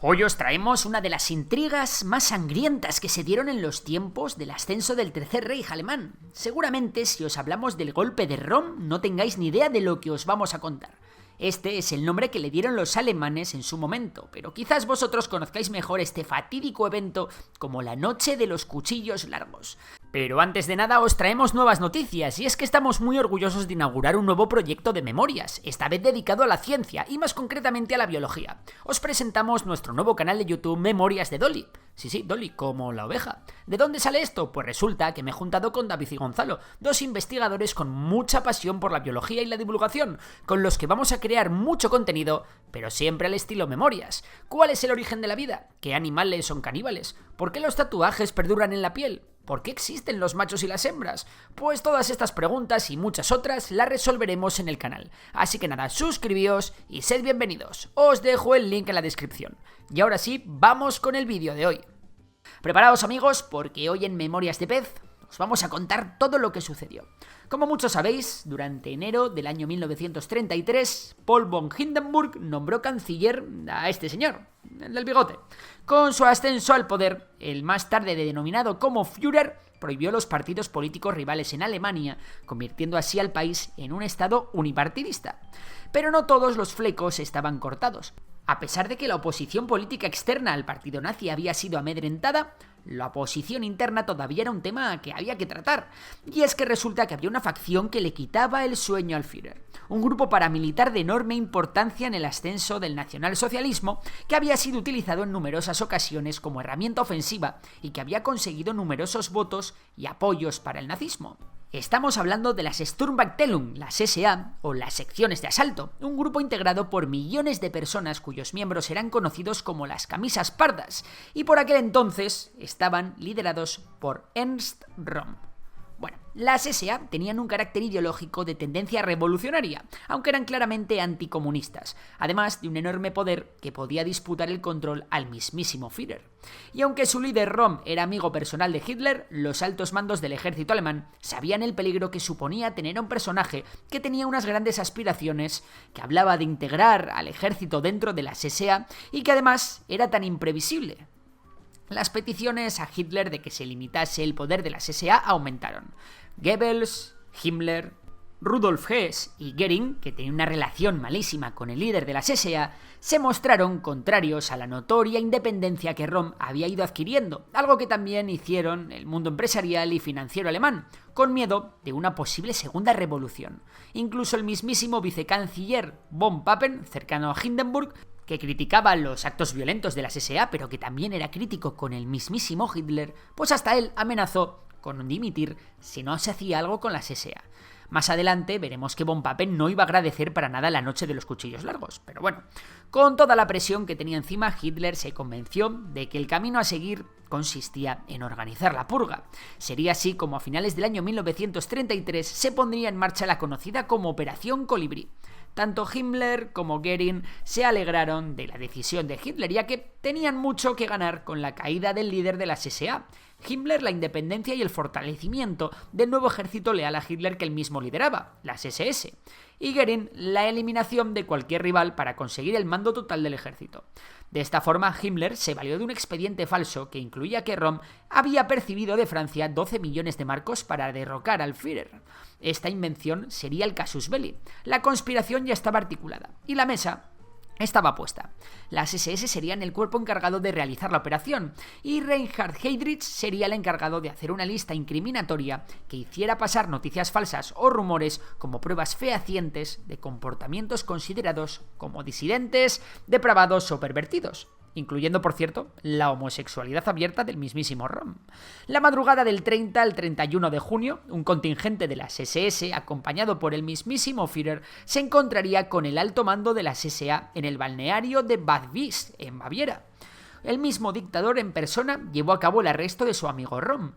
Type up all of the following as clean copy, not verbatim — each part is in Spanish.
Hoy os traemos una de las intrigas más sangrientas que se dieron en los tiempos del ascenso del Tercer Reich alemán. Seguramente si os hablamos del golpe de Rom no tengáis ni idea de lo que os vamos a contar. Este es el nombre que le dieron los alemanes en su momento, pero quizás vosotros conozcáis mejor este fatídico evento como la Noche de los Cuchillos Largos. Pero antes de nada os traemos nuevas noticias, y es que estamos muy orgullosos de inaugurar un nuevo proyecto de memorias, esta vez dedicado a la ciencia y más concretamente a la biología. Os presentamos nuestro nuevo canal de YouTube Memorias de Dolly. Sí, Dolly, como la oveja. ¿De dónde sale esto? Pues resulta que me he juntado con David y Gonzalo, dos investigadores con mucha pasión por la biología y la divulgación, con los que vamos a crear mucho contenido, pero siempre al estilo memorias. ¿Cuál es el origen de la vida? ¿Qué animales son caníbales? ¿Por qué los tatuajes perduran en la piel? ¿Por qué existen los machos y las hembras? Pues todas estas preguntas y muchas otras las resolveremos en el canal. Así que nada, suscribíos y sed bienvenidos. Os dejo el link en la descripción. Y ahora sí, vamos con el vídeo de hoy. Preparaos amigos, porque hoy en Memorias de Pez os vamos a contar todo lo que sucedió. Como muchos sabéis, durante enero del año 1933, Paul von Hindenburg nombró canciller a este señor, el del bigote. Con su ascenso al poder, el más tarde denominado como Führer prohibió los partidos políticos rivales en Alemania, convirtiendo así al país en un estado unipartidista. Pero no todos los flecos estaban cortados. A pesar de que la oposición política externa al partido nazi había sido amedrentada, la oposición interna todavía era un tema que había que tratar. Y es que resulta que había una facción que le quitaba el sueño al Führer. Un grupo paramilitar de enorme importancia en el ascenso del nacionalsocialismo, que había sido utilizado en numerosas ocasiones como herramienta ofensiva y que había conseguido numerosos votos y apoyos para el nazismo. Estamos hablando de las Sturmbannstellung, las SA, o las secciones de asalto, un grupo integrado por millones de personas cuyos miembros eran conocidos como las camisas pardas, y por aquel entonces estaban liderados por Ernst Röhm. Bueno, las SA tenían un carácter ideológico de tendencia revolucionaria, aunque eran claramente anticomunistas, además de un enorme poder que podía disputar el control al mismísimo Führer. Y aunque su líder Röhm era amigo personal de Hitler, los altos mandos del ejército alemán sabían el peligro que suponía tener a un personaje que tenía unas grandes aspiraciones, que hablaba de integrar al ejército dentro de las SA y que además era tan imprevisible. Las peticiones a Hitler de que se limitase el poder de las SA aumentaron. Goebbels, Himmler, Rudolf Hess y Göring, que tenían una relación malísima con el líder de las SA, se mostraron contrarios a la notoria independencia que Röhm había ido adquiriendo, algo que también hicieron el mundo empresarial y financiero alemán, con miedo de una posible segunda revolución. Incluso el mismísimo vicecanciller von Papen, cercano a Hindenburg, que criticaba los actos violentos de las SA, pero que también era crítico con el mismísimo Hitler, pues hasta él amenazó con dimitir si no se hacía algo con las SA. Más adelante veremos que von Papen no iba a agradecer para nada la Noche de los Cuchillos Largos, pero bueno, con toda la presión que tenía encima, Hitler se convenció de que el camino a seguir consistía en organizar la purga. Sería así como a finales del año 1933 se pondría en marcha la conocida como Operación Colibrí. Tanto Himmler como Göring se alegraron de la decisión de Hitler, ya que tenían mucho que ganar con la caída del líder de las SA. Himmler la independencia y el fortalecimiento del nuevo ejército leal a Hitler que él mismo lideraba, las SS, y Göring la eliminación de cualquier rival para conseguir el mando total del ejército. De esta forma, Himmler se valió de un expediente falso que incluía que Röhm había percibido de Francia 12 millones de marcos para derrocar al Führer. Esta invención sería el casus belli. La conspiración ya estaba articulada y la mesa estaba puesta. Las SS serían el cuerpo encargado de realizar la operación y Reinhard Heydrich sería el encargado de hacer una lista incriminatoria que hiciera pasar noticias falsas o rumores como pruebas fehacientes de comportamientos considerados como disidentes, depravados o pervertidos, incluyendo, por cierto, la homosexualidad abierta del mismísimo Röhm. La madrugada del 30 al 31 de junio, un contingente de las SS, acompañado por el mismísimo Führer, se encontraría con el alto mando de las SA en el balneario de Bad Wies, en Baviera. El mismo dictador en persona llevó a cabo el arresto de su amigo Röhm.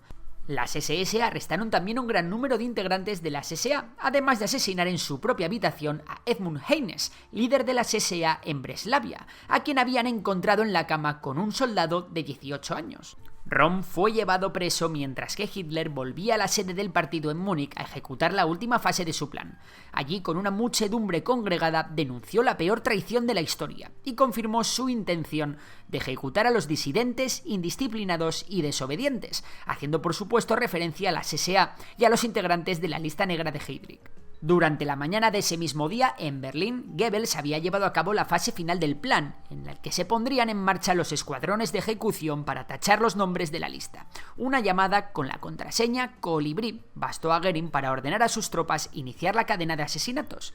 Las SS arrestaron también a un gran número de integrantes de las SA, además de asesinar en su propia habitación a Edmund Heines, líder de las SA en Breslavia, a quien habían encontrado en la cama con un soldado de 18 años. Röhm fue llevado preso mientras que Hitler volvía a la sede del partido en Múnich a ejecutar la última fase de su plan. Allí, con una muchedumbre congregada, denunció la peor traición de la historia y confirmó su intención de ejecutar a los disidentes, indisciplinados y desobedientes, haciendo por supuesto referencia a las SA y a los integrantes de la lista negra de Heydrich. Durante la mañana de ese mismo día, en Berlín, Goebbels había llevado a cabo la fase final del plan, en la que se pondrían en marcha los escuadrones de ejecución para tachar los nombres de la lista. Una llamada con la contraseña Colibrí bastó a Göring para ordenar a sus tropas iniciar la cadena de asesinatos.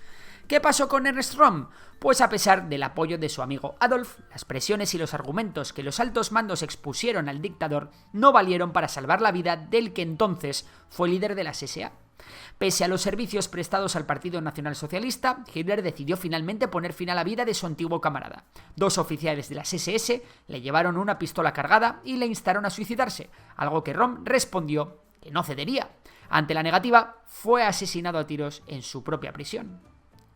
¿Qué pasó con Ernst Röhm? Pues a pesar del apoyo de su amigo Adolf, las presiones y los argumentos que los altos mandos expusieron al dictador no valieron para salvar la vida del que entonces fue líder de las SA. Pese a los servicios prestados al Partido Nacional Socialista, Hitler decidió finalmente poner fin a la vida de su antiguo camarada. 2 oficiales de las SS le llevaron una pistola cargada y le instaron a suicidarse, algo que Röhm respondió que no cedería. Ante la negativa, fue asesinado a tiros en su propia prisión.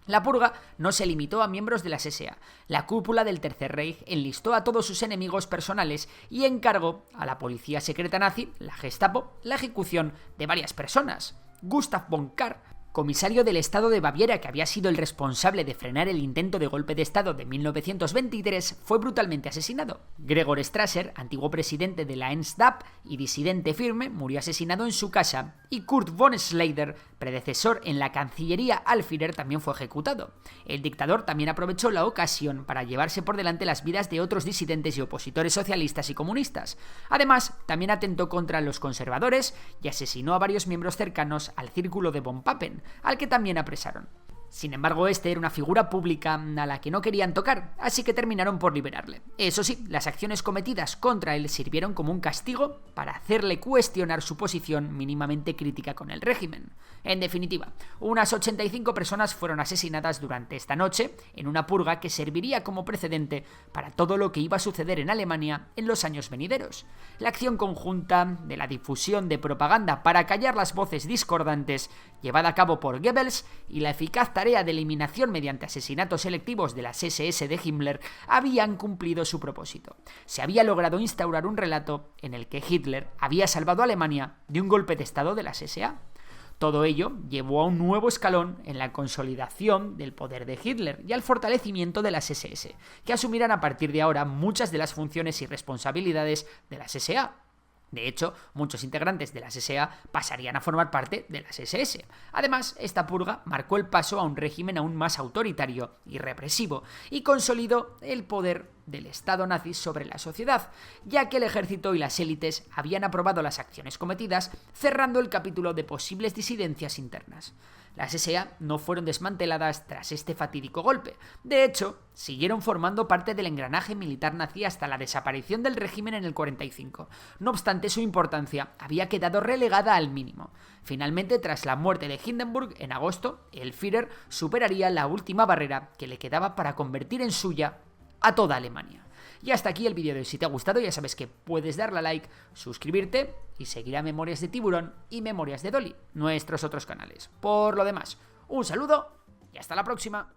La purga no se limitó a miembros de las SA. La cúpula del Tercer Reich enlistó a todos sus enemigos personales y encargó a la policía secreta nazi, la Gestapo, la ejecución de varias personas. Gustav von Kahr, comisario del Estado de Baviera que había sido el responsable de frenar el intento de golpe de Estado de 1923, fue brutalmente asesinado. Gregor Strasser, antiguo presidente de la NSDAP y disidente firme, murió asesinado en su casa, y Kurt von Schleider, predecesor en la Cancillería al Führer, también fue ejecutado. El dictador también aprovechó la ocasión para llevarse por delante las vidas de otros disidentes y opositores socialistas y comunistas. Además, también atentó contra los conservadores y asesinó a varios miembros cercanos al círculo de von Papen, al que también apresaron. Sin embargo, este era una figura pública a la que no querían tocar, así que terminaron por liberarle. Eso sí, las acciones cometidas contra él sirvieron como un castigo para hacerle cuestionar su posición mínimamente crítica con el régimen. En definitiva, unas 85 personas fueron asesinadas durante esta noche, en una purga que serviría como precedente para todo lo que iba a suceder en Alemania en los años venideros. La acción conjunta de la difusión de propaganda para callar las voces discordantes, llevada a cabo por Goebbels, y la eficaz tarea de eliminación mediante asesinatos selectivos de las SS de Himmler habían cumplido su propósito. Se había logrado instaurar un relato en el que Hitler había salvado a Alemania de un golpe de Estado de las SA. Todo ello llevó a un nuevo escalón en la consolidación del poder de Hitler y al fortalecimiento de las SS, que asumirán a partir de ahora muchas de las funciones y responsabilidades de las SA. De hecho, muchos integrantes de las SA pasarían a formar parte de las SS. Además, esta purga marcó el paso a un régimen aún más autoritario y represivo y consolidó el poder del Estado nazi sobre la sociedad, ya que el ejército y las élites habían aprobado las acciones cometidas, cerrando el capítulo de posibles disidencias internas. Las SA no fueron desmanteladas tras este fatídico golpe. De hecho, siguieron formando parte del engranaje militar nazi hasta la desaparición del régimen en el 45. No obstante, su importancia había quedado relegada al mínimo. Finalmente, tras la muerte de Hindenburg en agosto, el Führer superaría la última barrera que le quedaba para convertir en suya a toda Alemania. Y hasta aquí el vídeo de hoy. Si te ha gustado, ya sabes que puedes darle a like, suscribirte y seguir a Memorias de Tiburón y Memorias de Dolly, nuestros otros canales. Por lo demás, un saludo y hasta la próxima.